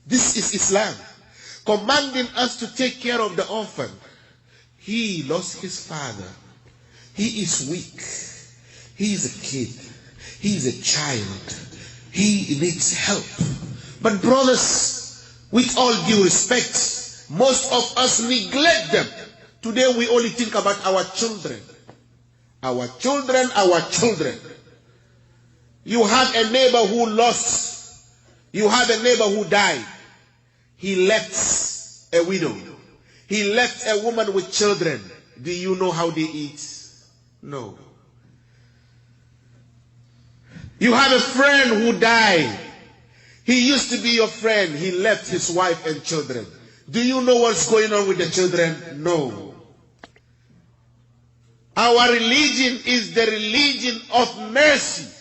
This is Islam, commanding us to take care of the orphan. He lost his father. He is weak. He is a kid. He is a child. He needs help. But brothers, with all due respect, most of us neglect them. Today we only think about our children. Our children, our children. You have a neighbor who lost. You have a neighbor who died. He left a widow. He left a woman with children. Do you know how they eat? No. You have a friend who died. He used to be your friend. He left his wife and children. Do you know what's going on with the children? No. Our religion is the religion of mercy.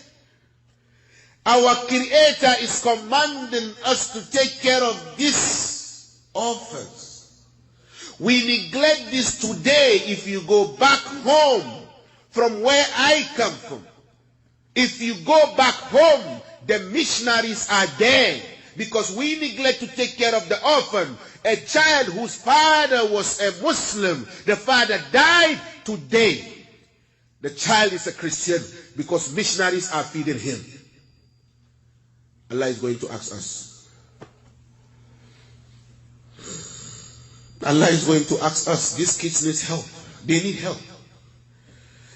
Our Creator is commanding us to take care of these orphans. We neglect this today. If you go back home from where I come from, if you go back home, the missionaries are there because we neglect to take care of the orphan. A child whose father was a Muslim, the father died today. The child is a Christian because missionaries are feeding him. Allah is going to ask us. Allah is going to ask us. These kids need help. They need help.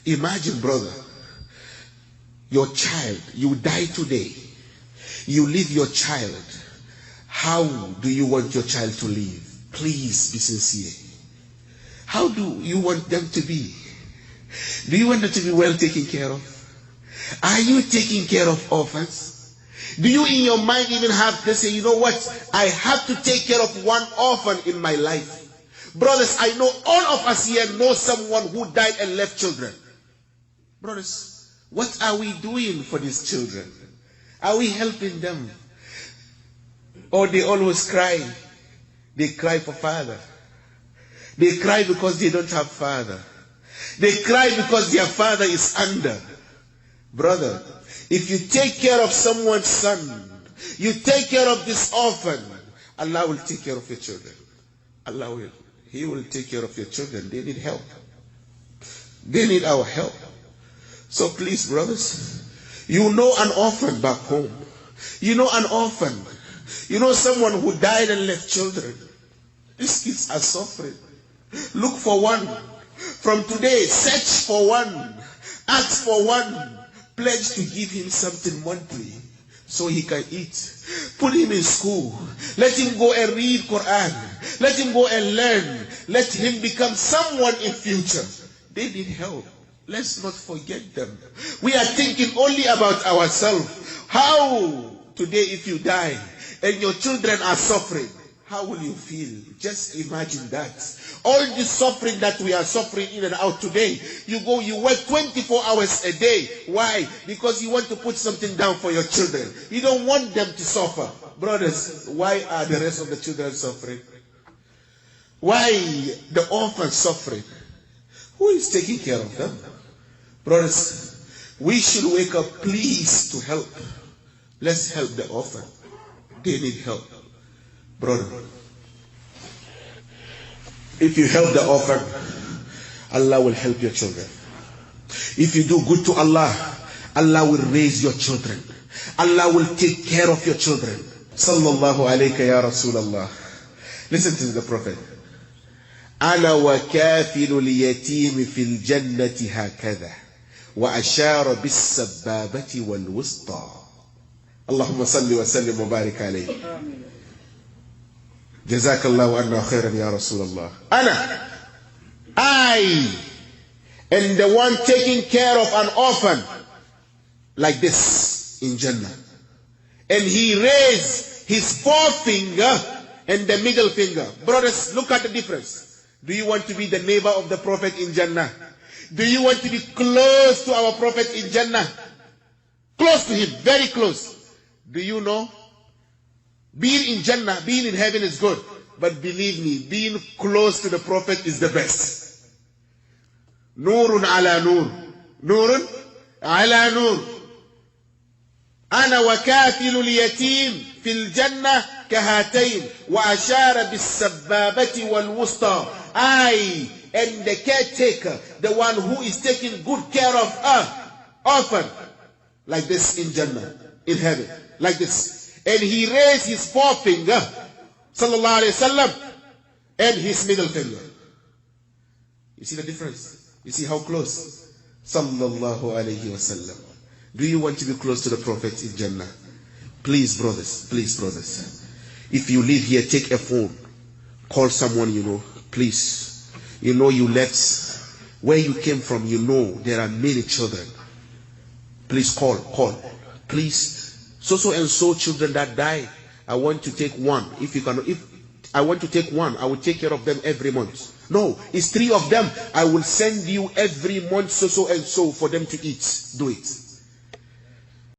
Imagine, brother, your child, you die today. You leave your child. How do you want your child to live? Please be sincere. How do you want them to be? Do you want them to be well taken care of? Are you taking care of orphans? Do you in your mind even have to say, you know what? I have to take care of one orphan in my life. Brothers, I know all of us here know someone who died and left children. Brothers, what are we doing for these children? Are we helping them? Or they always cry. They cry for father. They cry because they don't have father. They cry because their father is under. Brother, if you take care of someone's son, you take care of this orphan, Allah will take care of your children. Allah will. He will take care of your children. They need help. They need our help. So please, brothers, you know an orphan back home. You know an orphan. You know someone who died and left children. These kids are suffering. Look for one. From today, search for one. Ask for one. Pledge to give him something monthly so he can eat. Put him in school. Let him go and read Quran. Let him go and learn. Let him become someone in future. They need help. Let's not forget them. We are thinking only about ourselves. How today if you die and your children are suffering, how will you feel? Just imagine that. All the suffering that we are suffering in and out today, you work 24 hours a day. Why? Because you want to put something down for your children. You don't want them to suffer. Brothers, why are the rest of the children suffering? Why the orphans suffering? Who is taking care of them? Brothers, we should wake up, please, to help. Let's help the orphan. They need help. Brother, if you help the orphan, Allah will help your children. If you do good to Allah, Allah will raise your children. Allah will take care of your children. Sallallahu alayka ya Rasulallah. Listen to the Prophet. أنا وكافل اليتيم في الجنة هكذا وأشار بالسبابة والوسطى. اللهم صل وسلم وبارك عليه. جزاك الله عنا خيرا يا رسول الله. I am the one taking care of an orphan like this in Jannah. And he raised his forefinger and the middle finger. Brothers, look at the difference. Do you want to be the neighbor of the Prophet in Jannah? Do you want to be close to our Prophet in Jannah? Close to him, very close. Do you know? Being in Jannah, being in heaven is good. But believe me, being close to the Prophet is the best. Nurun ala nur. Nurun ala nur. Ana wa kafilul yatim في الجنة كهاتين وأشار بالسبابة والوسطى. I am the caretaker, the one who is taking good care of her orphan, like this in Jannah, in heaven, like this. And he raised his forefinger, sallallahu alayhi wasallam, and his middle finger. You see the difference? You see how close? Sallallahu alayhi wasallam. Do you want to be close to the Prophet in Jannah? Please, brothers, if you live here, take a phone, call someone you know, please. You know you left where you came from, you know there are many children. Please call. Please, so and so children that die, I want to take one. If I want to take one, I will take care of them every month. No, it's 3 of them. I will send you every month so and so for them to eat. Do it.